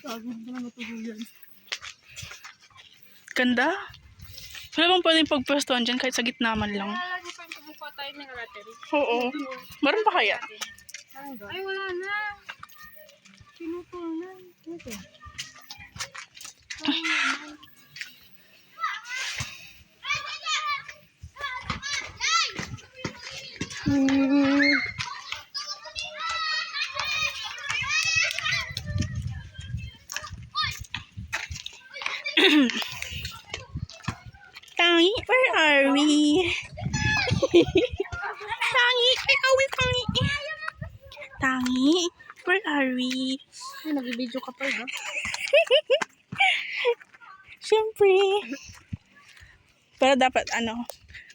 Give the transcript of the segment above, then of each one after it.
Pagod na matuluyan. Ganda. Wala bang pwedeng pagpwestuhan dyan kahit sa gitna man lang? Lagi pa yung kumukuha tayo ng ratery. Oo. Meron pa kaya? Ay, wala na. Pinupunan. Ito. Tangi, where are we? Tangi, where are we, Tangi? Tangi, where are we? Ay, nag-video ka pa ha? Siyempre. Pero dapat ano.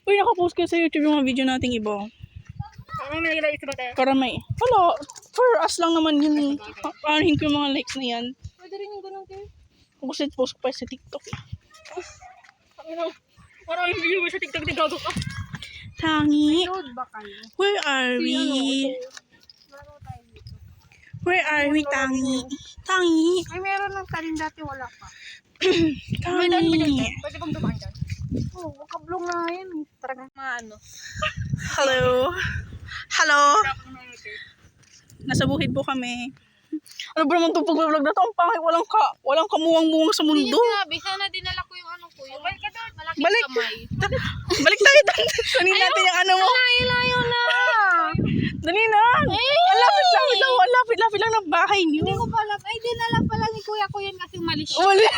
Uy, nakapost ko sa YouTube yung mga video nating iba. Parang nilagay sa bata. Para may, wala, for us lang naman yun eh. Paanahin ko yung mga likes na yan. Pwede rin yung ganun kayo. Kasi post ko pa sa TikTok eh. Parang yung video mo sa TikTok din gago ka. Tangi, Load ba kayo? where are we? Laro tayo dito. Where are we, Tangi? Tangi, Ay, meron ng kanin dati wala pa. Tangi. Pwede bang dumaan dyan? Oo, kablong nga yan. Tara mga ano. Hello. Hello. Nasa bukid po kami. Ano ba naman itong pag-vlog na ito? Ang pangit, walang kamuwang-muwang sa Hindi mundo. niya sinabi. Sana dinala ko yung ano ko. Yung malaking kamay. Balik tayo doon. Kunin natin yung ano mo. Layo na. Dali na. Ang lapit-lapit lang. Ang lapit-lapit lang ng bahay niyo. Hindi ko pala. Ay, dinala pala ni kuya ko yan kasi umalis siya. Wala.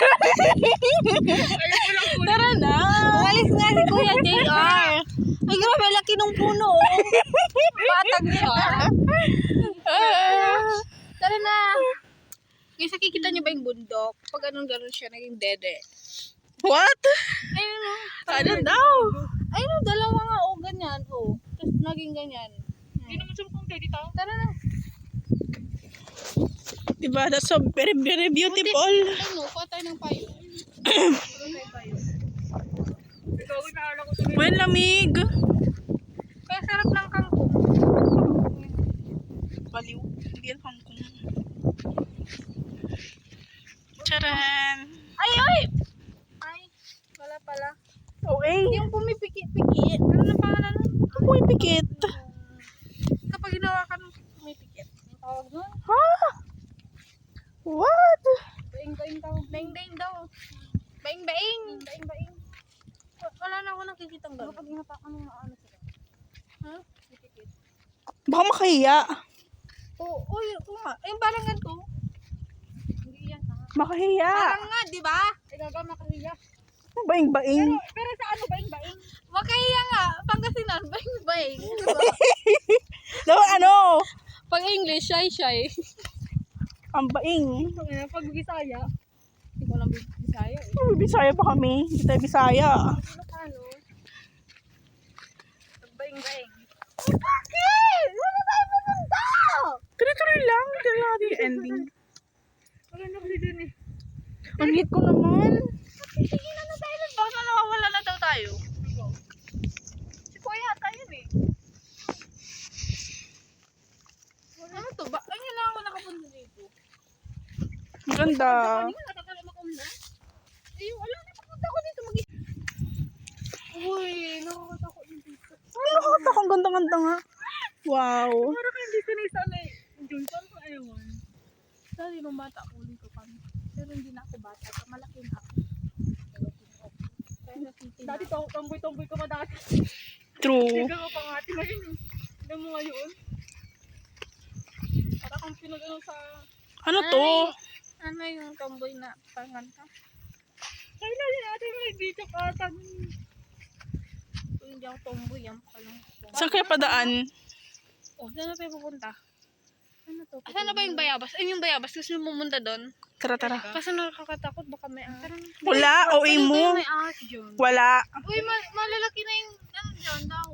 Tara na. Umalis nga si Kuya JR. Ay, grabe, laki nung puno. Batag niya. Tara na. Kasi kikita niyo ba yung bundok? Pag ganun-ganun siya, naging dede. What? Ayun o. Ano daw? Ayun o, dalawa nga o, ganyan o. Tapos naging ganyan. Hindi naman siya kung pwede tao. Tara na. Diba? That's so very, very beautiful. Ayun o, kuha tayo ng payo. Well, lamig. Kaya sarap ng kangkong. Baliw. Hindi yan kangkong. Charan. Ay, ay! Ay, wala pala. Okay. Yung pumipikit-pikit. Ano na pangalan nun? Ang pumipikit. Kapag ginawa ka ng pumipikit. Ang tawag nun? Ha? What? Baing-baing tawag. Baing-baing daw. Baing-baing. Baing-baing. Wala na ako nakikitang gano'n. Kapag hinapakan mo ano sila. Ha? Pipikit. Baka makahiya. Oo, yun nga. Ay, yung balangan ko. Hindi yan. Makahiya. Parang nga, di ba? Ikaw makahiya. Baing-baing. Pero sa ano, baing-baing? Makahiya nga. Pangasinan, baing-baing. Daw ano? Pag English, shy-shy. Ang baing. Pag Bisaya, hindi ko lang Bisaya eh. Bisaya pa kami. Hindi tayo Bisaya. Ilocano. Pag baing-baing. Bakit? Wala tayo pupunta! Tuloy-tuloy lang. Ito lang natin yung ending. Maganda kasi dun eh. Ang hit ko naman. Sige na tayo nun. Baka nawawala na daw tayo. Si Kuya ata yun eh. Ano to? Ay, lang ako nakapunta dito. Maganda. Hindi ko nakakalama ko na. Eh, wala na papunta ko dito mag Uy, nakakatakot yung dito. Ay, nakakata. Ang ganda-ganda nga. Wow. Parang hindi sanay-sanay. Enjoy ko ang ayawan. Dati nung bata ako dito kami. Pero hindi na ako bata. Malaki na ako. Dati tomboy-tomboy ko pa dati. True. Sigaw ko pa nga. Tingnan yun. Tingnan mo ngayon. Para kung pinag-ano sa... Ano to? Ano yung tomboy na panganta? Kailan din natin may dito katan. Kung hindi ako tomboy, yan pa lang. Saan kaya padaan? Oh, saan na tayo pupunta? Ano to? Saan na ba yung bayabas? Ay, yung bayabas. Gusto mo pumunta doon? Tara, tara. Kasi nakakatakot. Baka may tara na. Wala. OA mo. May ahas dyan. Wala. Uy, malalaki na yung ano dyan daw.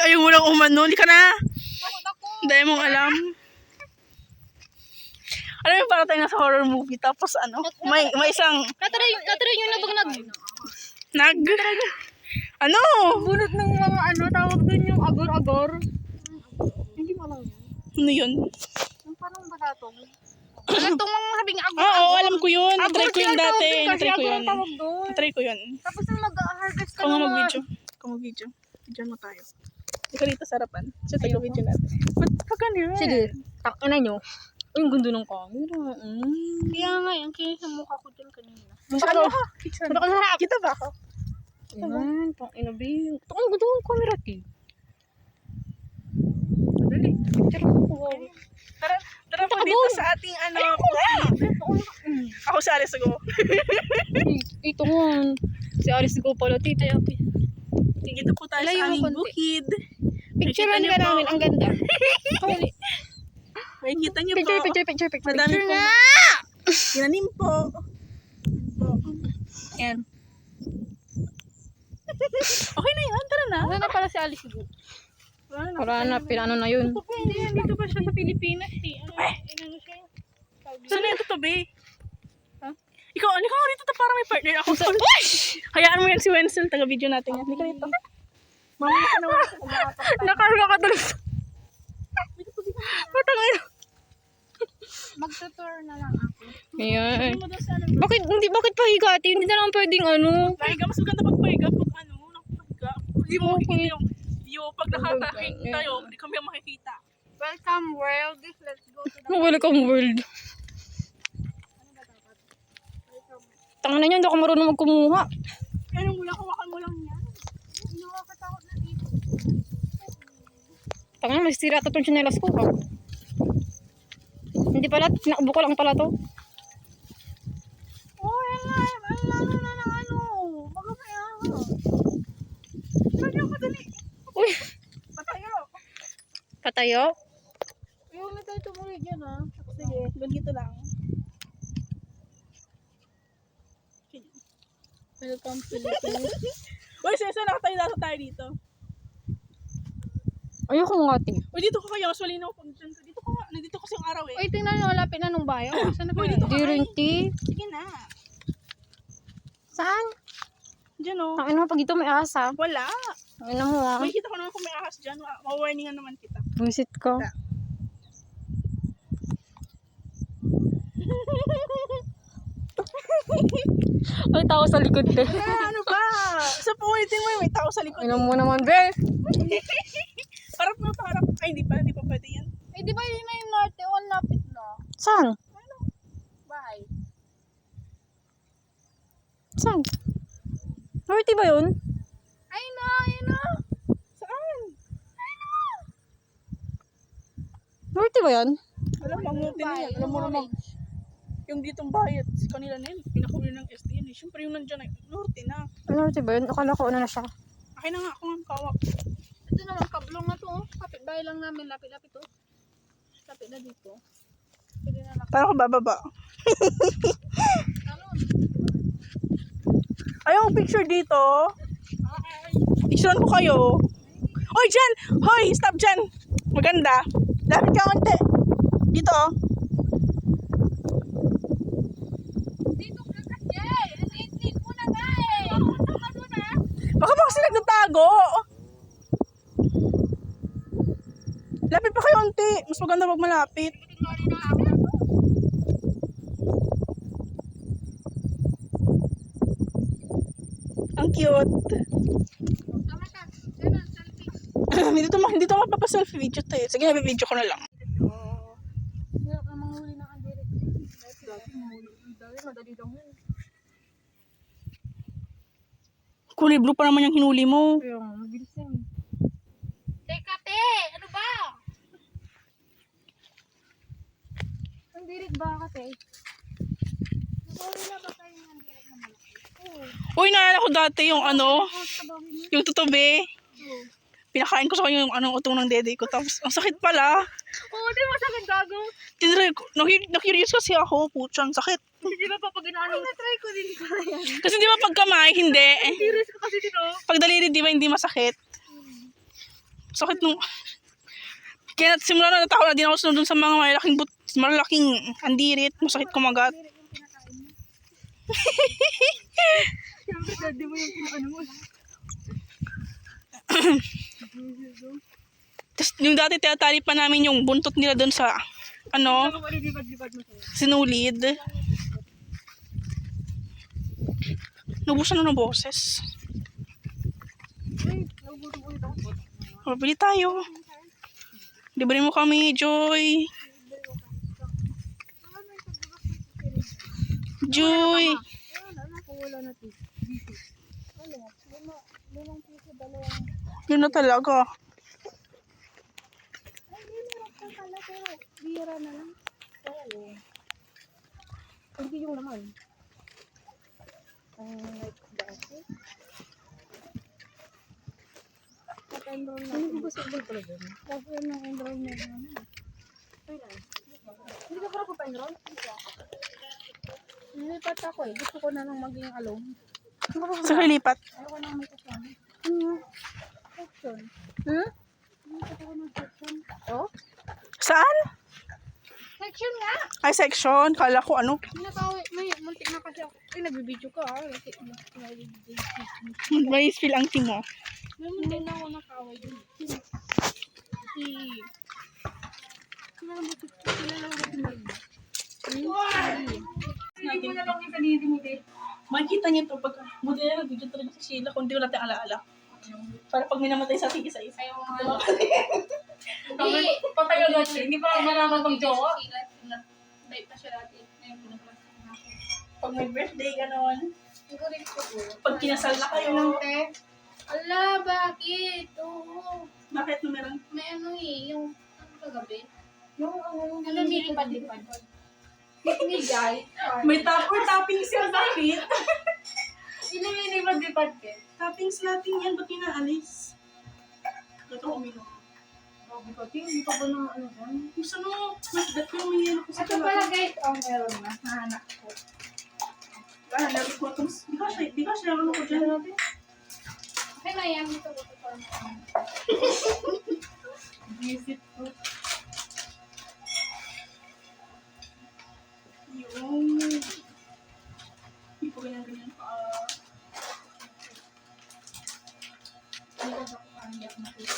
Ayaw mo lang umano. Hindi ka na. Takot ako. Dahil mong alam. Alam mo, para tayo nasa horror movie. Tapos ano, may isang Natry nyo na bang nag... Ano? bunot ng mga ano, tawag doon yung agor-agor? Hindi mo alam yun. Ano yun? Yung parang balatong. Ano itong mga sabing agor? Oo, alam ko yun. Agor Natry ko yun sila tawag dati. dun kasi Natry ko agor yun. ang tawag doon. Natry ko yun. Tapos nung mag-harvest ka Ikaw nga ng mga... mag-video. Ikaw mag-video. Video mo tayo. Ikaw dito sa harapan. Siya tayo-video natin. Ba't pag ganyan? Sige, takina nyo. Ay, yung gundo ng camera. Kaya nga, yung kinis sa mukha ko dyan kanina. Saan mo ka? Ano ka sarap? Kita ba ako? Ayan, pang inabi. Ito ang gundo ng camera, ti. Madali. Tira ko. Tara po dito sa ating ano. Ako si Aris Go. Ito nga. Si Aris ko pala, tita. Dito po tayo Layo sa mo aming konti. bukid. Picturean Nakikita ka niyo po. namin, ang ganda. Makikita niyo po. Picture. Madami po. Tinanim po. Yan. Okay na yan. Tara na. Ano na pala si Alice Go? Para na, pinano na yun. Hindi, dito ba siya sa Pilipinas? Inano siya? Saan na yung tutubi? Ikaw nga rito para may partner ako. Hayaan mo yan si Wenzel, taga-video natin yan. Hindi ka rito. Mamaya ka naman. Nakarga ka tuloy. Patangay na. Magtutour na lang ako. Ayan. Hindi mo doon sa ano. Bakit pahigati? Hindi na lang pwedeng ano. Pahiga, mas maganda pagpahiga pag ano, nakapahiga. Hindi mo makikita yung view. Pag nakataking tayo, hindi kami makikita. Welcome world. Let's go to the... Welcome world. Tangan na niyo, hindi ako marunong magkumuha. Kaya mula, hawakan mo lang yan. Nakakatakot na dito. Tangan na, may sira ito itong tsinelas ko. Ha? Hindi pala, nakbo ko lang pala to. Oh, yan nga. Ang lalo na ng ano. Baka may aha. Pwede ako dali. Uy, Patayo. patayo. Yung may tayo tumuloy dyan ha. Sige, ganito lang. Welcome Philippines. Uy, sesa, nakatayo tayo dito. Ayoko nga, te. Uy, dito ka kaya. Mas malinaw pag dyan ka. Dito ka nga. Nandito kasi yung araw eh. Uy, tingnan nyo. Lapit na nung bayo. Saan na ba Uy, yun? dito ka. Di rin, te. Sige na. Saan? Diyan o. Tangin mo, pag ito may asa. Wala. Tangin mo, ha. May kita ko naman kung may ahas dyan. Ma-warningan naman kita. Visit ko. Ay, tao sa likod, te. Ano ba? Sa puwitin mo may tao sa likod. Inom mo naman, be. Harap na harap. Ay, hindi pa pwede yan. Eh, di ba yun na yung norte? One lapit na. Saan? Bahay. Saan? Norte ba yun? Ay na, ayun na. Saan? Norte ba yan? Alam mo, ang muti na yan. Alam mo naman, yung ditong bayat, kanila na yun, pinakuli ng SDN eh. Siyempre yung nandyan ay, norte na. Norte ba yun? Akala ko ano na siya. Akin na nga ako nga kawak. Ito naman, kablong na to. Oh. Kapit bahay lang namin. Lapit-lapit to. Lapit na dito. Pwede na lang. Paano ko bababa? Ano? Ayaw picture dito. Picturean ko kayo. Hoy, dyan! Hoy, stop dyan! Maganda. Lapit ka konti. Dito oh. Dito ka kasi. Nit-nit mo na nga eh. Punta ka doon ah. Baka ba kasi nagtatago? Lapit pa kayo konti. Mas maganda pag malapit. Ang cute. Tama ka. Ganun, selfie. Hindi to mapapaselfie video to eh. Sige, video ko na lang. Hirap na manghuli ng andirik. Dahil madali daw yun. Kulay blue pa naman yung hinuli mo. Kaya nga, mabilis yan. Teka, te! Ano ba? Andirik ba kasi? Nagawin na ba kayo ng andirik na malaki? Oo. Uy, naalala ko dati yung ano, Tapos tabahin mo. yung tutubi. Oo. Pinakain ko sa kanya yung anong utong ng dede ko. Tapos, ang sakit pala. Oo, di masakit gago. Tinry ko, na-curious kasi ako. Putya, ang sakit. Hindi na pa pag inaano. Na-try ko din pala yan. Kasi di ba pag kamay, hindi. Curious ko kasi dito. Pag daliri, di ba hindi masakit? Sakit nung... Kaya simula na natako na din ako sunod dun sa mga malaking andirit. Masakit kumagat. Siyempre, daddy mo yung pinaano mo. Tapos yung dati tinatali pa namin yung buntot nila dun sa ano, Ako malilipad-lipad mo sila. sinulid. Nabusan na ng boses. Ay, nagugutom-ulit ako. Mabili tayo. Libre mo kami, Joy. Joy. Kung wala na ito. Ano? Limang piso, dalawang. Yun na talaga. Ay, meron ka pala pero bira na lang. Oo. Hindi yung laman. Like dati. Pag-enroll na. Hindi ko gusto ba talaga? Kasi yung enrollment naman. Kailan? Hindi ka para pa-enroll? Nilipat ako eh. Gusto ko na nang maging alone. Sa lipat. Ayoko nang may kasama. Section. Nilipat ako ng section. Oh? Saan? Section nga! Ay, section. Kala ko ano. Nakawi, may muntik na kasi ako. Ay, nagbibideo ka ah. May spill ang team mo. May muntik na ako nakaway dun. Si... Kilala mo si Marie. Hindi ko na lang yung kanili mo din. Makikita niyo to pag buti na nag-video talaga si Sheila kung di ko natin alaala. Para pag may namatay sa ating isa-isa. Ayaw nga. Hindi. Patay agad siya. Hindi pa ako marama mag-jowa. Dahil pa siya dati. Ngayon pinag-class na ako. Pag may birthday, gano'n. Siguro ko po. Pag kinasal na kayo. Te. Ala, bakit? Oo. Bakit no meron? May ano eh, yung ano kagabi? Yung ano, Ano nilipad-lipad? Hindi guys. May toppings yan, bakit? Nilipad-lipad ka. Toppings natin yan, ba't inaalis? Ito uminom. Sabi ko, hindi pa ba ng ano dyan? Gusto mo, mas dat yung may yan ako sa Ito pala guys, meron na. Nahanak ko. Ah, laro ko ito. Di ba siya ano ko dyan? Okay na yan, dito ko ito. Visit ko. Yung... Hindi ko ganyan-ganyan pa. Hindi ko sa kukanyak na ito.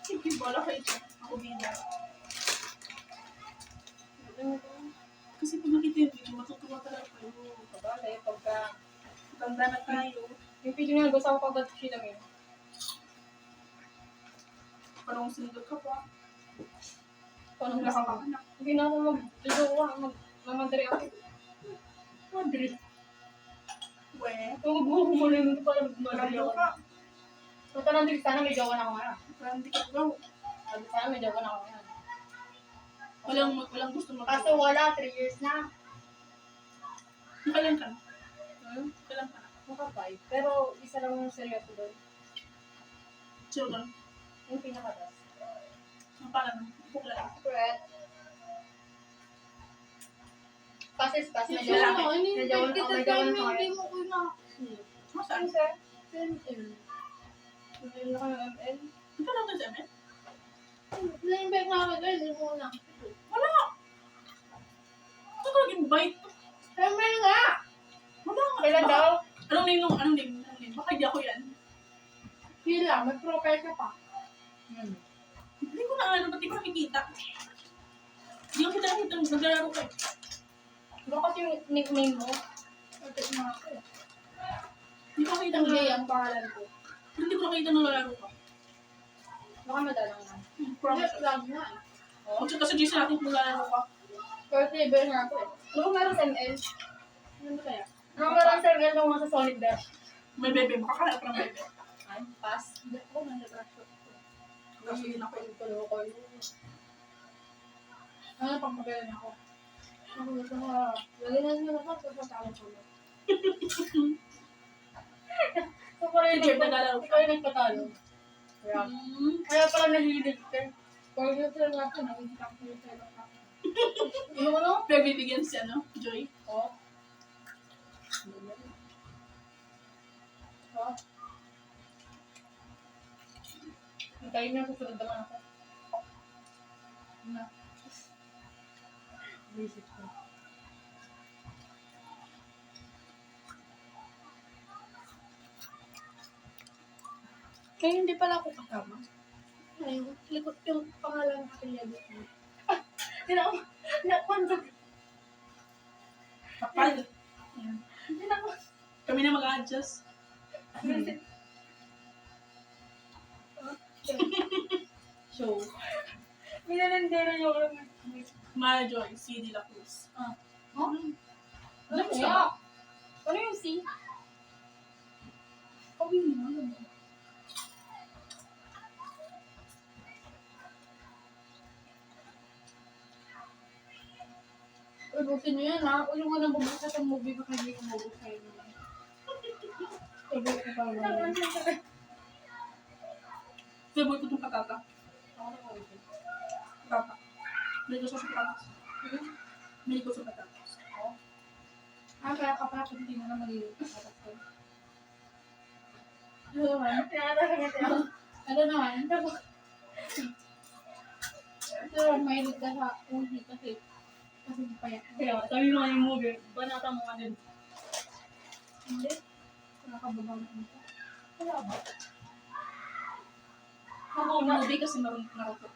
Sige, bala ka ito. Ako bida. Kasi pag nakita yung video, matutuwa talaga kayo. Kabagay, pagka... Tanda na tayo. Yung video nga, gusto ko pagkat siya lang yun. Parang sinunod ka pa. Paano Wala gusto ka ko? pa anak. Hindi na ako mag-jowa, mag-mamandari ako. Madrid. We. Kung buko mo rin, hindi pa lang Parang mag-jowa. ka. So, tanong din, sana may jowa na ako ngayon. Parang di ka gaw. Sana may jowa na ako ngayon. Walang gusto mag- Kaso wala, 3 years na. Kailan ka na? Kailan ka na? Maka 5. Pero isa lang yung seryoso doon. Children. Yung pinakadas. Ang parang bukla. Correct. Kasi may Yung jowa na. lalaki. May jowa na ako ngayon. Masaan? Sir? ML. ML na kayo ML? Hindi ka lang doon sa amin? Na-invite na ako doon, hindi mo na. Wala! Ito ka nag-invite. ML nga! Wala nga. Kailan daw? Anong name nung, anong name? Baka hindi ako yan. Hila, may profile ka pa. Hindi ko na ano, ba't di ko nakikita? Hindi ko kita nakita, naglalaro ka. Baka kasi yung nickname mo. Ito na ako eh. Hindi ko nakita Hindi, na, ang pangalan ko. hindi ko nakita nung lalaro ka. Baka madalang na. Promise. Lang na eh. Oh, tsaka sa GC natin kung lalaro ka. First level nga ako eh. Ano kung meron sa ML? Ano ba kaya? Ano meron sa ML nung sa Sonic Dash? May bebe, makakalap ng bebe. Ay, pass. Hindi ako, nag-rush ko. Kasi din ako. Tuloko yun. Ano, pagpagalan ako. Ako gusto ko, lalinan nyo naman, tapos matalo ko lang. So, parang Sige, naglalaro ka. ikaw yung nagpatalo. Kaya, Hmm. kaya pala nahilig ka. Pag yung sila natin, nahilig ako yung sila natin. Ano ko no? Bibigyan siya, no? Joy. Oo. Oo. Hintayin niyo, susunod naman ako. Na. Visit ko. Kaya hindi pala ako kasama. na yung likod yung pangalan ng kapilya dito. Tinakpan. Kapal. Tinakpan. Kami na mag-adjust. Show. Minalendera yung Maya Joy, C. De La Cruz. Ano Alam mo siya? siya? Ano yung C? Kawin mo, alam mo. Ubusin nyo yan ha. Ulo nga nang bubuksa sa movie baka hindi ko mabuksa yun. Ubusin ko pa naman. Favorite ko itong patata. Ako na ko ito. Patata. May gusto sa patatas. May gusto sa patatas. Kaya kapag hindi mo na maliliit na kapag. Ano naman? Ano naman? Ito, mahilig ka sa uhi kasi paya. Kaya, sabi mo yung movie, banata mo nga din. Hindi. Nakababang ito. Wala ba? Ako, movie kasi naruto.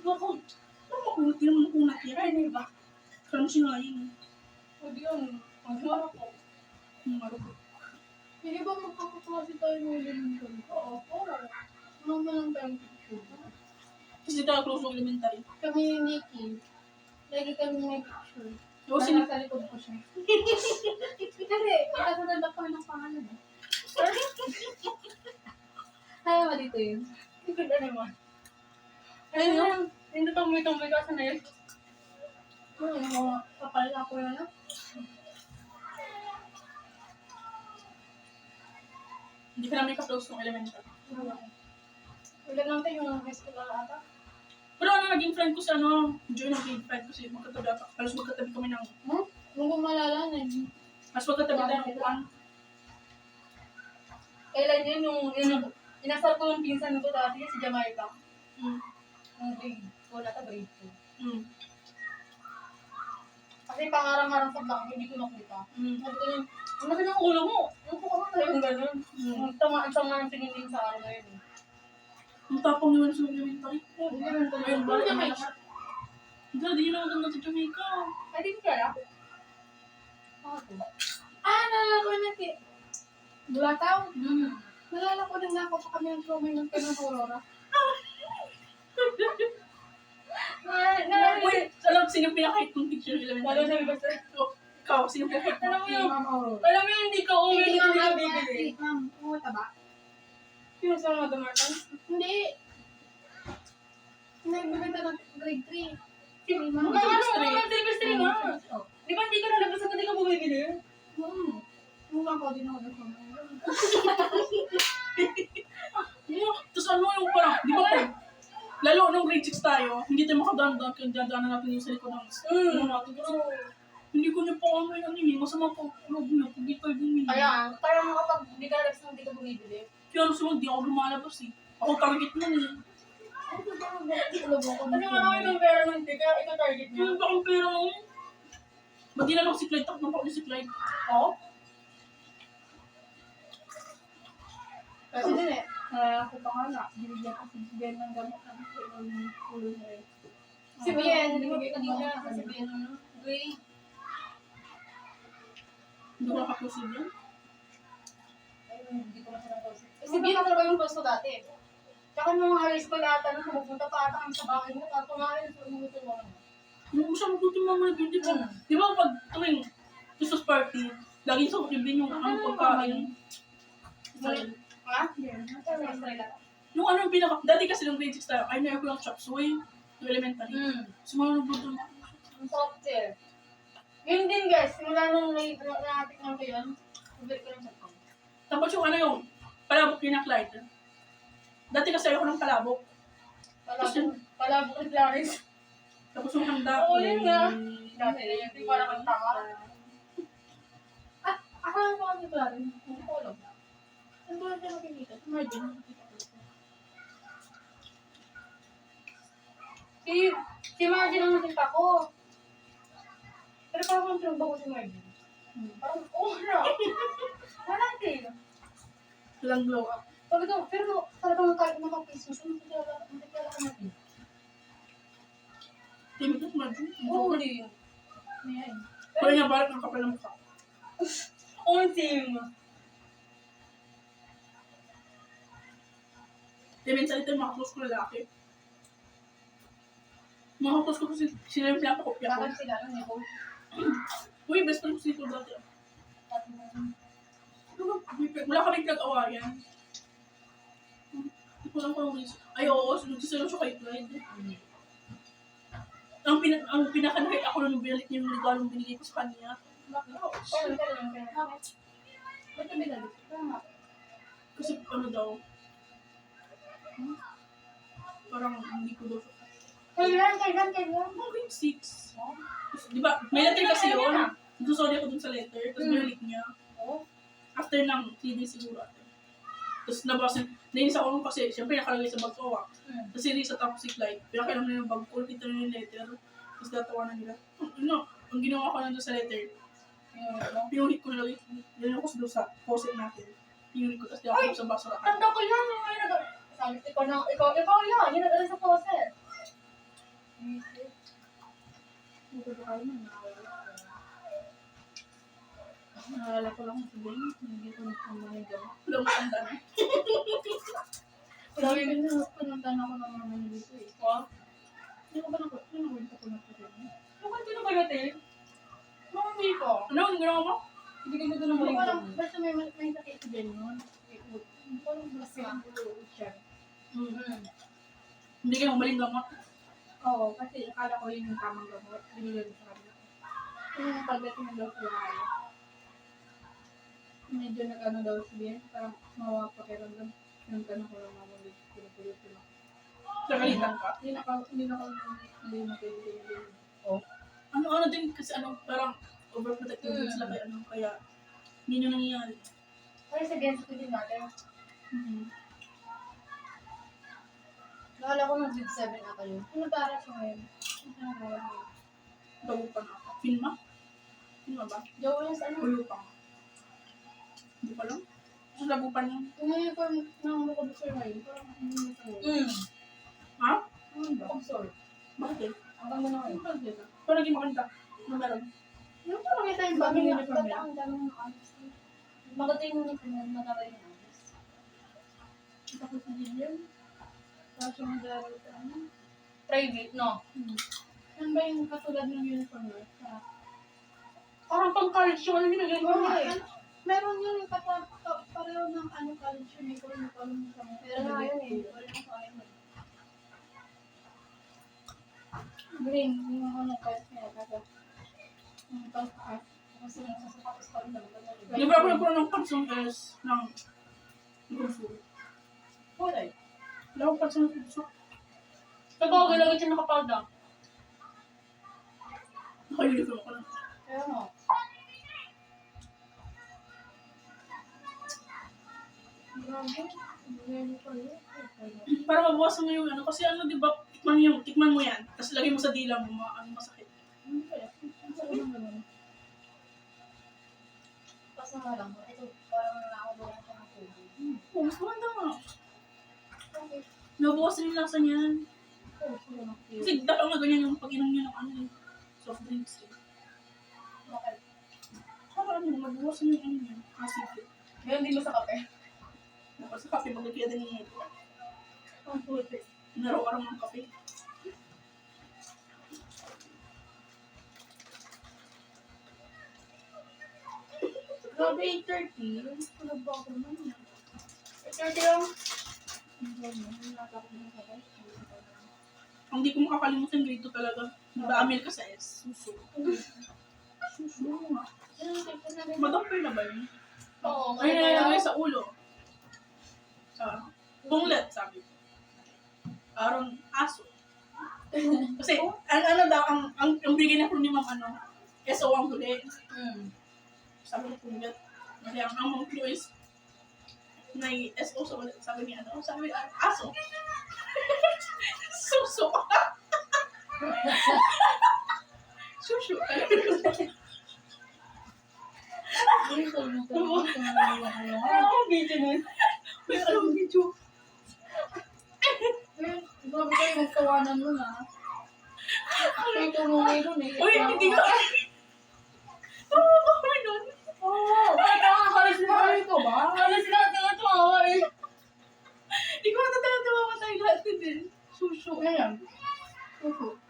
Ako, hindi naman unat yan. Ay, di ba? Crunchy nga yun. Pwede yun. Magmaro ko. Maruto. Hindi ba magkakaklase tayo ng elementary? Oo. Ano ba lang tayong picture? Kasi tayo close ng elementary. Kami ni Nikki. Lagi kami may picture. O, Parang sino? nasa likod ko siya. Kasi, ikasunod kami ng pangalan. Kaya ba dito yun? Hindi ko na naman. Ayun yun. Hindi tumboy-tumboy ka sa na yun. Ano yung mga kapal na ako na? Hindi ka namin ka-close ng elementary. Ilan lang tayo yung high school na ata? Pero ano, naging friend ko si ano, Joy ng grade 5 kasi magkatabi ata. Halos magkatabi kami ng, Nung gumalala na halos magkatabi tayo ng upuan. Kailan yun yung inasal ko yung pinsan ko dati si Jamaica. Yung grade 2 ata grade 2. Kasi pangarang-harang sa black, hindi ko nakita. Sabi ko yun, ang laki ng ulo mo. Ano ko ka yung gano'n? Ang tama ng tingin sa araw na yun. Ang tapang naman sa elementary. Ayun ba? Jamaica. Hindi, di yun ang maganda sa Jamaica. Ay, di ko kaya? Nalala ko na Bulataw. Nalala ko din ako sa kami ng showman ng Pinang Aurora. Wait, alam ko sino pinaka-hate ng teacher ng elementary? Wala na basta. Ikaw, sino pinaka-hate Alam mo? mo yun, Ma'am Aurora. alam mo yun, hindi ka uwi, hindi ka bibili. Ma'am, pumunta ba? Sino sa mga dumartan? Hindi. Nagbibenta ng grade 3. Ano, Ma'am. mga silvestre nga. Di ba hindi ka nalabas at hindi ka bumibili? Mukha ko din ako ng showman. Tapos ano yung parang, di ba po, lalo nung grade 6 tayo, hindi tayo makadaan-daan kung dadaanan natin yung sa likod ng ano natin. Kasi hindi ko niya pa ano yung ano masama po, loob niya, hindi tayo bumili. Kaya, parang kapag hindi ka nalabas hindi ka bumibili. Kaya ano sila, di ako lumalabas eh. Ako target nun eh. Kasi marami ng pera nun, di kaya ikaw target niya. Ano ba akong pera ngayon? Ba't di na lang si Clyde? Takot na pa ako si Clyde. Oo? Kasi din ako pa nga na, binigyan kasi si Ben ng gamot na gusto yung pulo niya eh. Si Bien, hindi ko niya kasi Bien, ano? Gray. Hindi ko nakapusin yan. Hindi ko na siya napausip. Si Bien na talaga yung gusto dati. Tsaka nung high school ata, nung pumunta pa ata kami sa bahay mo, tapos kumain sa umuto mo. Hindi ko siya mabuti mama na di ba? Di ba pag tuwing Christmas party, laging sa din yung ano pagkain. Ha? Yung ano yung pinaka, dati kasi nung grade 6 tayo, ay meron ko yung chop suey, yung elementary. Sumunod doon. Ang sarap siya. Yun din guys, simula nung natikman ko yun, ubit ko lang sa pang. Tapos yung ano yung, palabok yung na-Clyde. Dati kasi ayoko ng palabok. Palabok ni Clarence. Tapos yung handa. Oo, yun nga. Dati na yun, di parang ang tanga. Akala ko kasi pala rin, hindi ko alam. Saan ko lang siya makikita? Sa Margin, nakikita ko siya. Si Margin ang nakita ko. Pero parang pinagba ko si Margin. Parang, oh, wala. Wala din. Walang glow up. Sabi ko, pero talagang nakapis mo siya, nakikilala ka natin. Timid na sumagin. Oo, hindi. Ayan. Kaya nga balat ng kapal ng mukha. Oo, team. Kaya minsan ito yung mga close ko lalaki. Mga close ko kasi sila yung pinapakopya ko. Bakit sila, ano, Nicole? Uy, best friend ko si Ito dati. Wala kaming pinag-awayan. Hindi ko lang kung ay oo, sunod-sunod siya kay Clyde. Ang pinakanakit ako nung binalik niya yung regalong binigay ko sa kanya. Kailan? Ba't ka binalik? Kasi ano daw, parang hindi ko daw siya. Kailan? Mga grade 6. Di ba, may letter kasi yun. Sorry ako dun sa letter, tapos binalik niya. Oo. After ng 3 days siguro ate. Tapos nabasa, nainis ako nung kasi, syempre nakalagay sa bag ko. Tapos hindi sa top si Clyde, pinakailan nila yung bag ko, kita nila yung letter. Tapos natawanan nila. Ano, ang ginawa ko nandun sa letter, pinulit ko nilagay, nilagay ko doon sa post-it natin. Pinulit ko, tapos nilagay ko sa basura. Tanda ko yan. Sabi, ikaw yan. Yung nag-alas sa poset. Naalala ko lang sa Ben, hindi ko nagkamanigaw. Wala mo tanda na. Sabi ko na, pinuntan ako ng mga dito eh. Hindi ko ba nakwento ko na po rin? Bakit sino ba natin? Mga hindi ko. Ano, ang ginawa mo? Hindi ko dito na Hindi ko alam, maligyan. basta may sakit si Ben yun. Parang basta siya. Hindi ka umaling gamot. Oo, kasi akala ko yun yung tamang gamot. Binigyan ko sa kanila. Yung pagdating na daw sa lahat. Medyo nag-ano daw si Ben, parang mawa pakiramdam. Yung tanong ko lang mamuli, pinupulot ko lang. Nagalitan ka. Hindi na ako pinipili. Ano din kasi parang overprotective din sila kaya hindi nyo nangyayari. Ay, sa density din natin. Nakala ko nung grade 7 ata yun. Ano para siya ngayon? Bago pa na ako. Filma? Filma ba? Jowa niya sa ano? Uyo pa. Hindi pa lang. Sa lagupan yun. Uniform ng Mukobsor ngayon. Parang hindi na tayo. Ha? Ano ba? Mukobsor. Bakit? Ang ganda na kayo. Paano naging maganda? Ano meron? Yung parang kita yung bagay na uniform nila. Ang dami ng artist. Maganda yung uniform na matawag yung artist. Kita ko si Jillian. Tapos yung mag-aaral sa ano. Private, no? Yan ba yung katulad ng uniform na? Parang pang college yun. Ano yung Oo, naging meron yun yung pareho ng ano college uniform. Meron nga yun eh. Wala nang kaya mo. Green, yung ano college niya. Yung pang-art. Kasi nagsasapatos pa rin naman. Di ba ako nagkaroon ng pansong S ng kurso? Wala eh. Wala akong pansong ng kurso. Kapag lagi siya nakapalda. Naka-uniform ako na. Kaya mo. Grabe. Grabe pa yun. Para mabawasan mo yung kasi di ba, tikman mo yan, tapos lagay mo sa dila mo, masakit. Ano kaya? Ano sa unang ganun? Tapos nga lang, ito parang nakakabawa siya ng tubig. Oo, mas maganda nga. Okay. Nabawasan yung lasa niyan. Oh, sila na. Kasi dapat nga ganyan yung pag-inom niyo ng soft drinks. Bakit? Para mabawasan yung niya, acid. Ganyan din mo sa kape. Dapat sa kape, magkakaya din yung ito. Ang puti. Naraw-araw ng kape. Grabe, 8:30. Tulog ba ako naman? 30 lang. Ang di ko makakalimutan, grade 2 talaga. Nag-aamil ka sa S. Suso. Suso nga. Madoktor na ba yun? Oo, Ay, nalagay sa ulo. Punglet, sabi ko. Parang aso. Kasi, ano daw, ang bigay na ko ni ma'am, SO ang huli. Sabi ko punglet. Kasi ang mga clues, may SO sa ulit. Sabi niya, sabi niya, aso. Suso. Suso. Ano ang video nun? Kaya anong video? Grabe kayo magkawanan mo na. Kaya tumungay nun eh. Uy, hindi ka. Tawa ba kami nun? Oo. Ay, halos ko ba? Halos sila tumawa eh. Ikaw natatawa ka tayo lahat din. Suso. Ano yan? Suso.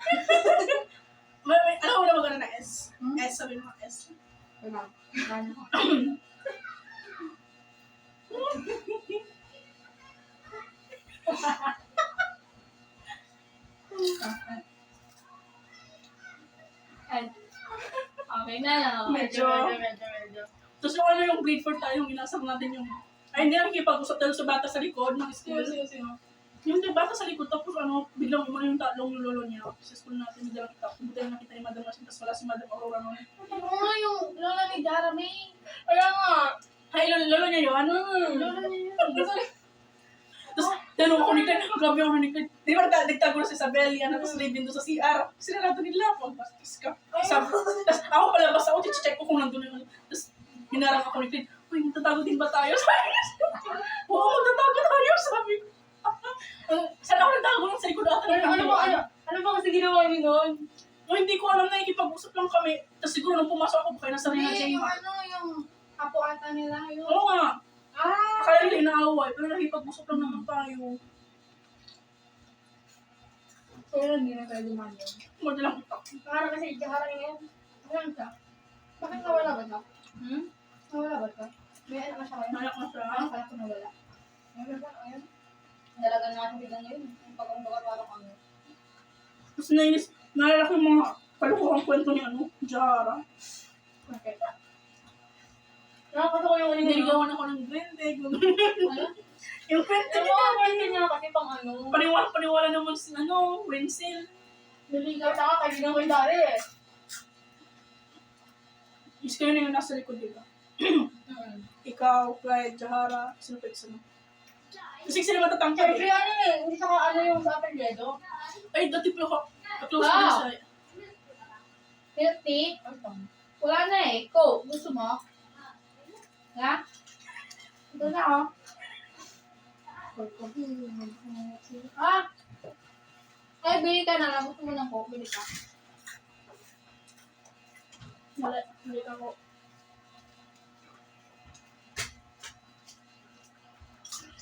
Alam mo na magana na S. S, sabi mo S. Wala. Ano? Ay. Okay na. Medyo. Tapos yung ano yung grade 4 tayo, yung inasam natin yung... Ay, hindi nakikipag-usap dahil sa bata sa likod ng school. Sino? Yung bata sa likod, tapos ano, biglang umano yung tatlong lolo niya. Sa school natin, biglang buti lang nakita ni Madam Masin, tapos wala si Madam Aurora nun. Oo nga yung lola ni Jeremy. Kaya nga. Ay, lolo niya yun? Lola niya yun. Tapos, tanong ako ni Ken, grabe ako ni Ken. Di ba nagtago na si Isabel, yan, tapos Raven doon sa CR. Sinarado nila, pagpastis ka. Tapos ako palabas ako, check ko kung nandun yung... Tapos, hinarang ako ni Ken, uy, magtatago din ba tayo? Sabi niya, oo, magtatago tayo, sabi ko. Saan ako nagtago lang sa likod ata? Ano ba kasi ginawa niyo noon? O, hindi ko alam na ikipag-usap lang kami. Tapos siguro nung pumasok ako, kaya nasa rin na siya Yung yung apo ata nila yun. Oo nga. Ah! Kaya nila inaaway, pero nakipag-usap lang naman tayo. So yun, hindi na tayo dumaan yun. Madalang kita. Para kasi ikaharang yan. Ano siya? Bakit nawala ba ito? Nawala ba ito? May anak na siya kayo? Nayak na siya. Ano kaya kung nawala? Ayun. Dalagan natin biglang yun. Yung pagkakagawa parang ano. Tapos nainis, naalala ko yung mga kalukuhang kwento ni ano, Jara. Okay. Nakakata ko yung Niligawan ako ng Grende. Ano? Yung kwento Ano niya mga natin. kwento niya kasi pang ano? Paniwala naman si ano, Wenzel. Naligaw siya ka, kaibigan ko yung dari eh. Is kayo na yung nasa likod, di ba? Ikaw, Clyde, Jahara, sino pa isa mo? Kasi sila matatangkad Siyempre eh. ano eh, hindi siya ka ano yung sa apelyedo. Ay, dati po ako. Close ko din Wow. siya. Healthy? Wala na eh. Go, gusto mo? Ha? Ito na oh. Ah! Ay, bili ka na lang. Gusto mo ng coke, bili ka. Mali, hindi ako.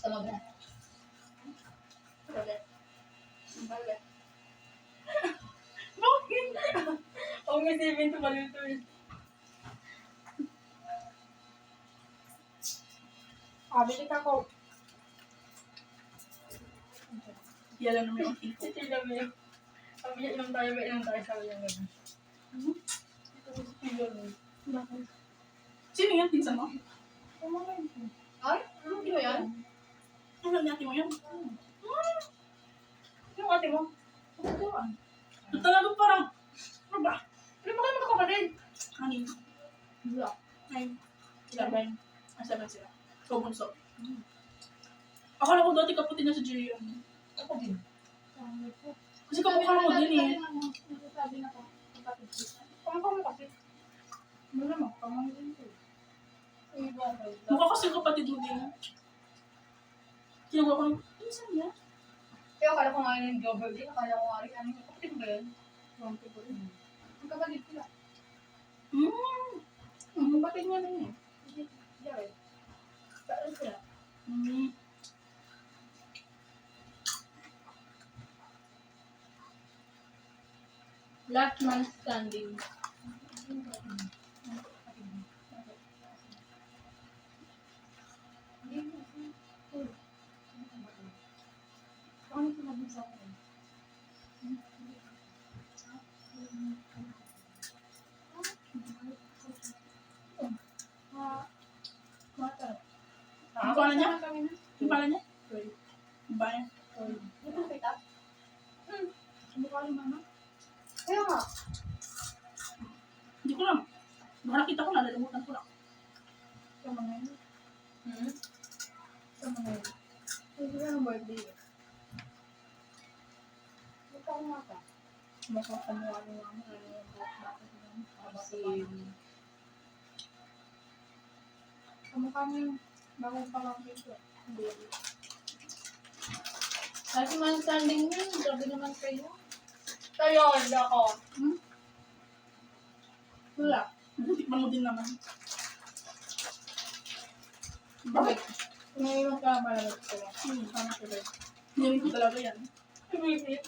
Sa mga. Mali. Bale. Bakit? Huwag may sipin tumaluto eh. Ah, bili ka coke. Yan lang naman yung tipo. Ito yung gabi. Sabi niya, ilang tayo ba? Ilang tayo sabi yung gabi. Bakit? Sino yan? Pinsan mo? Ay? Ano mo yan? Ano natin mo yan? Yung ate mo? Ito talaga parang, ano ba? Ano ba kayo magkakapatid? Anin? Wala. Ay, Seven. seven sila. So, bunso. Akala ko dati kapatid na si Jillian. Ako din. Kasi kamukha mo din eh. Sabi na ko. Kamukha mo kasi. Ano naman? Kamukha din ko. Mukha kasi yung kapatid mo din. Kinuha ko yung, pinsan niya? Kaya akala ko nga yun yung jobber din. Akala ko nga rin ano yung kapatid mo ba yun? Ang kapatid sila. Ang kapatid niya din eh. Jared. Saan sila? Last man standing. Ano sinabi sa akin? Ang pala niya? Ang pala niya? Bye. Ito kita? Mukha ni mama? Kaya nga. Hindi ko lang. Baka nakita ko na, nalimutan ko lang. Sa mga yun. Sa mga yun. Hindi ka ng birthday eh. Ikaw nga ka. Baka kamuha ni mama. Kasi, Kamukha mo yung bagong pamangkin ko. Kasi man standing yun, grabe naman kayo. Kayo, hindi ako. Wala. Tikman mo din naman. Bakit? Ngayon ka malagot ko. Sama ko rin. Hindi ko talaga yan. Bibit.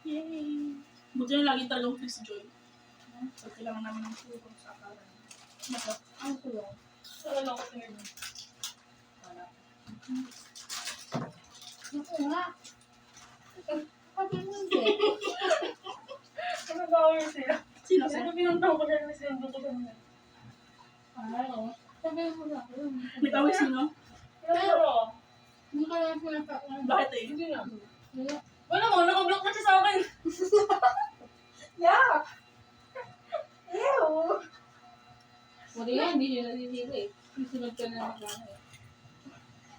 Yay! Buti na lagi talagang free si Joy. So, kailangan namin ng tulong sa akalan. Nako. Ang tulong. Wala lang ako tingin. Wala. Naku nga. Sabi mo hindi. Ano gawin sila? Sino Kasi sa'yo? pinuntaw ko na sila dito kami. Ay, oo. Sabi mo na. May tawag sino? Pero, Hindi ka lang pinapakita. Bakit eh? hindi na. Wala. Wala mo, nakablock na siya sa akin. Yeah! Ew! Buti nga, hindi nyo nasisili eh. Susunod ka na ng gano'n eh.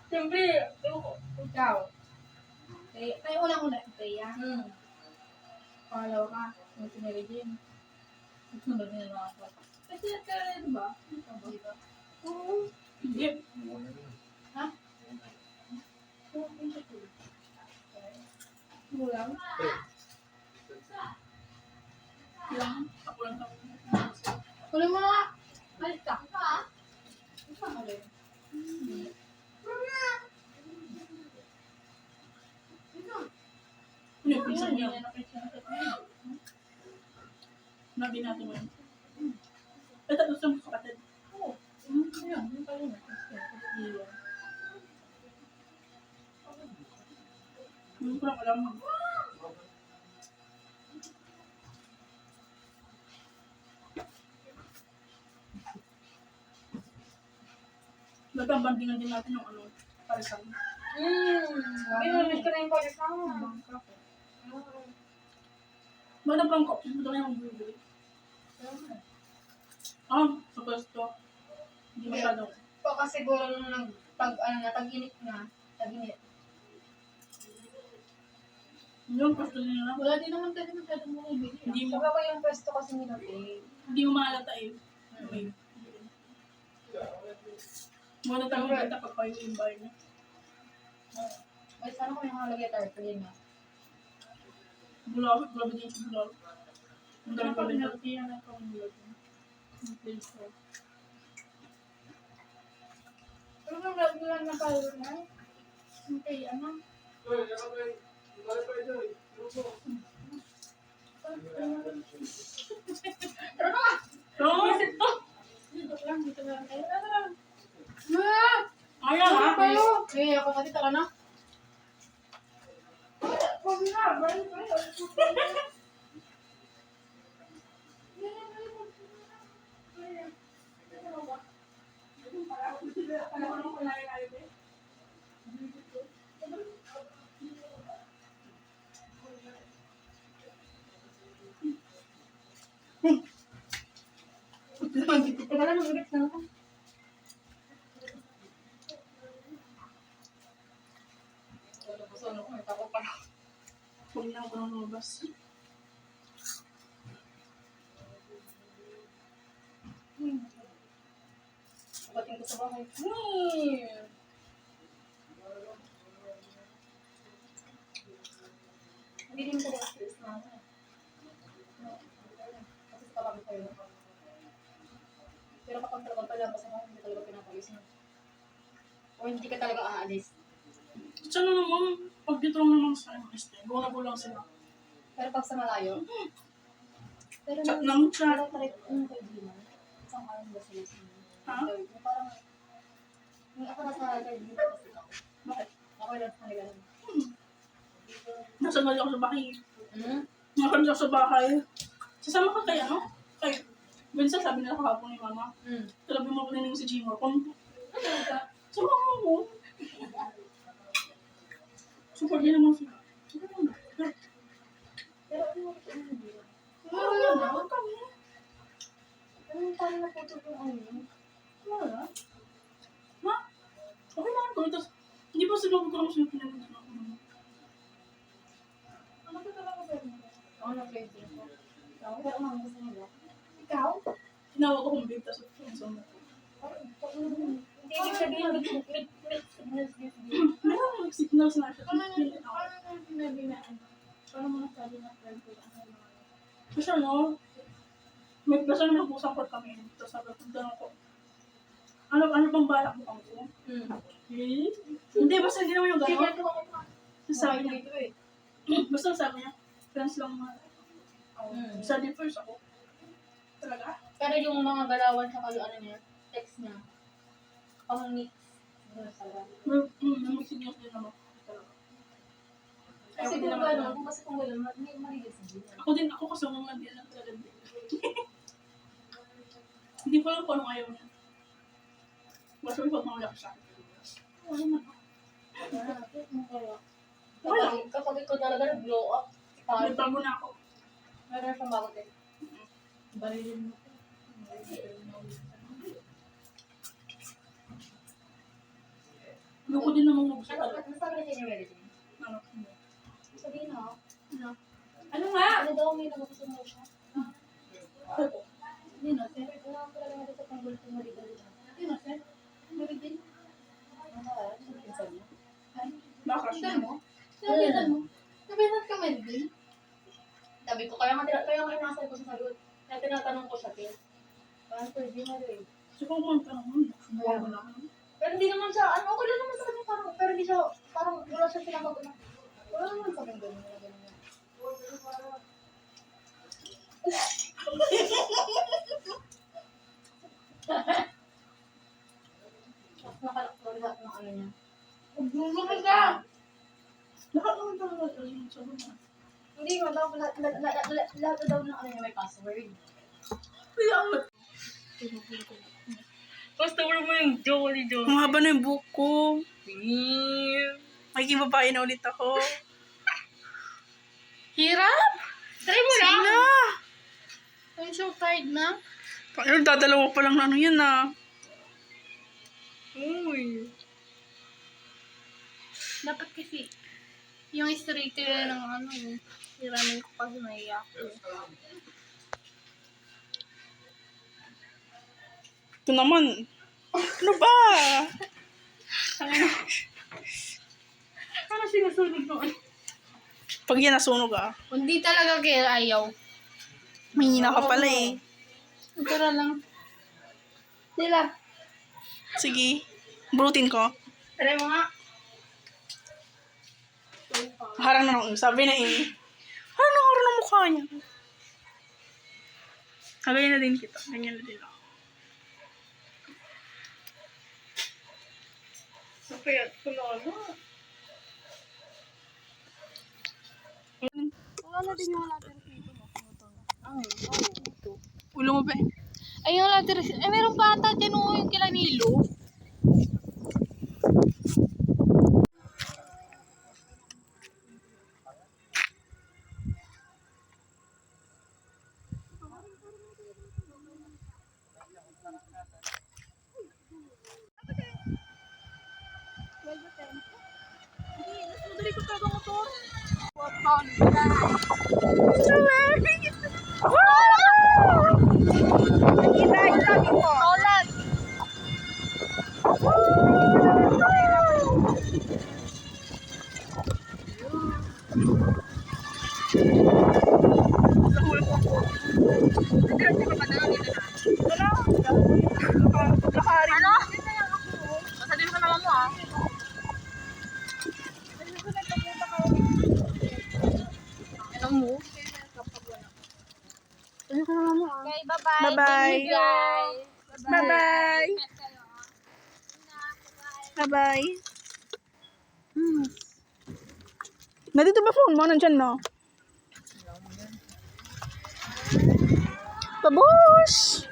Siyempre, ewan ko. Ikaw. Kayo unang-una, Teya. Follow ka. Yung sinari din. Sunod nila mga ako. Kasi ka rin ba? Hindi ba? Oo. Hindi. Ha? Ulam? Lang. Ako lang tawag. Ulam mo nga! Balik ka. Isa ka rin. Ano yung pinsan niya? Nabi natin mo yun. Eh, tatlo sa mga kapatid. Oo. Ayun, yung pala na. Hindi ko lang alam. Ba't ang bandingan din natin yung ano, parisan. Pinamit ko na yung pagkasama. Ba't ang pangkop? Hindi ko yung bibili. Sa pwesto. Hindi masyado. So, kasi siguro nung tag-init na. Tag-init. Yung pwesto nila. Wala din naman tayo masyadong bumibili. Hindi mo, Saka ko yung pwesto kasi nila eh. hindi mo mahalata eh. Okay. Muna tayo magkita pag kayo yung bahay niya. Ay, sana ko yung halagay tarpaulin na. Bulawit, bulawit din sa bulawit. Ang galing pa rin. Pinagtiyan na kong nilagay. Yung place ko. Pero nung nagbilan na tayo na, okay, ano? Pero ka! Oo! Dito lang, dito lang tayo. Ayaw ha! Kayo! Eh, ako pati taka na. Huwag na, balik kayo. Teka lang, mag-ibig na ako. Ano ko, may tako pa. Huwag na ako nang lumabas. Bating ko sa bahay. Hindi din ko stress na ako. Kasi sa tabi kayo. Pero kapag talagang palabas ako, hindi talaga pinapagis mo. O hindi ka talaga aalis. Sana naman, pag dito lang naman sa MST, buwan na lang sila. Pero pag sa malayo, pero Chat ng chat. Pero tarik yung kaibigan. Isang araw ba sila sa Ha? Yung parang, yung ako nasa kaibigan kasi ako. Bakit? Ako yung nasa kanila. Nasa gali ako sa bahay. Nakakami ako sa bahay. Sasama ka kaya, no? Kaya, minsan sabi nila kahapon ni mama, talabi mo ko na si Jimor. Kung, sama mo. Super din naman sila. Pero ano ko hindi. Wala na, huwag kami. Ano parang naputol yung ano yun? Wala. Ma? Okay naman ko. Tapos, hindi pa sila ko lang sila pinag-ano. Ano ka talaga ba Ano flavor ko? Ikaw? Pero ano gusto nila? Ikaw? Tinawag ko kung babe, tapos friendzone ako. Hindi ibig sabihin mix. Meron mga signals na siya. Paano sinabi na ano? Paano mo nasabi na friend ko ang ano? Kasi ano, may basta naman kusang part kami. Tapos sabi ko, tanong ko, ano bang balak mo kang ko? Eh? Hindi, basta hindi naman yung gano'n. Sabi niya, Dito eh. basta sabi niya, friends lang mga. Sa first ako. Talaga? Pero yung mga galawan sa kayo, ano niya, text niya. Pang mix. May signals din naman. Talaga. Kasi Ayoko din kung naman gano'n, ganun. kung kasi kung gano'n, may maligid sa dito. Ako kasi mga hindi lang talaga din. Hindi ko alam kung anong ayaw niya. Basta may pagmamala ko sa akin. Wala naman. Kapag ikaw talaga nag-blow up, parang Nagbago na ako. meron siyang bago din. Barilin mo. Ayoko din namang mag-usap Ano, talaga. nasabi na niya relative? Ano? Sabihin na. Ano? Ano nga? Ano daw may nagugustuhan mo siya? Ako. Hindi na, sir. Wala ko talaga natin sa panggol kung maligal na. Hindi na, sir. Maligal? Ano yung sabi? Baka siya. mo? Sinabihan mo? Sabihan ka maligal? Sabi ko, kaya nga inasal ko sa sagot. Kaya tinatanong ko siya, Tim. Parang pwede mo rin. So kung kung tanong, bago na. Pero hindi naman siya, ano, okay lang naman sa kanya parang, pero hindi siya, parang wala siya pinakag na. Wala naman sa kanya ganun na ganun. Tapos nakalakto lahat ng ano niya. Bumulong ka! Lahat naman talaga yung sabi niya. Hindi mo, lahat daw ng ano niya may password. Kaya ako. Customer mo yung Jolly. Ang haba na yung buhok ko. Makikibabae na ulit ako. Hirap? Try mo lang! Sina! I'm so tired na. Ano, dadalawa pa lang na ano yun ah. Uy. Dapat kasi, yung straight ng ano, hiramin ko kasi naiyak ko. Ito naman. Ano ba? Ano sinusunog noon? Pag yan nasunog ah. Hindi talaga kaya ayaw. Mahina ka pala eh. Ito na lang. Sila. Sige. Brutin ko. Try mo nga. Harang na nung sabi na eh. Harang ng mukha niya. Kagaya na din kita. Ganyan na din ako. Napayat ko na ano. Wala na din yung latter dito. Ulo mo ba eh? Ay, yung latter. Eh, meron pa ata dyan yung kila Nilo. Madali ko talaga motor. Ano? Masabihin ko naman mo ah. Ano mo? Okay, bye-bye. Bye-bye. Thank you, guys. Bye-bye. Bye-bye. Nandito ba phone mo? Nandyan no? Babush!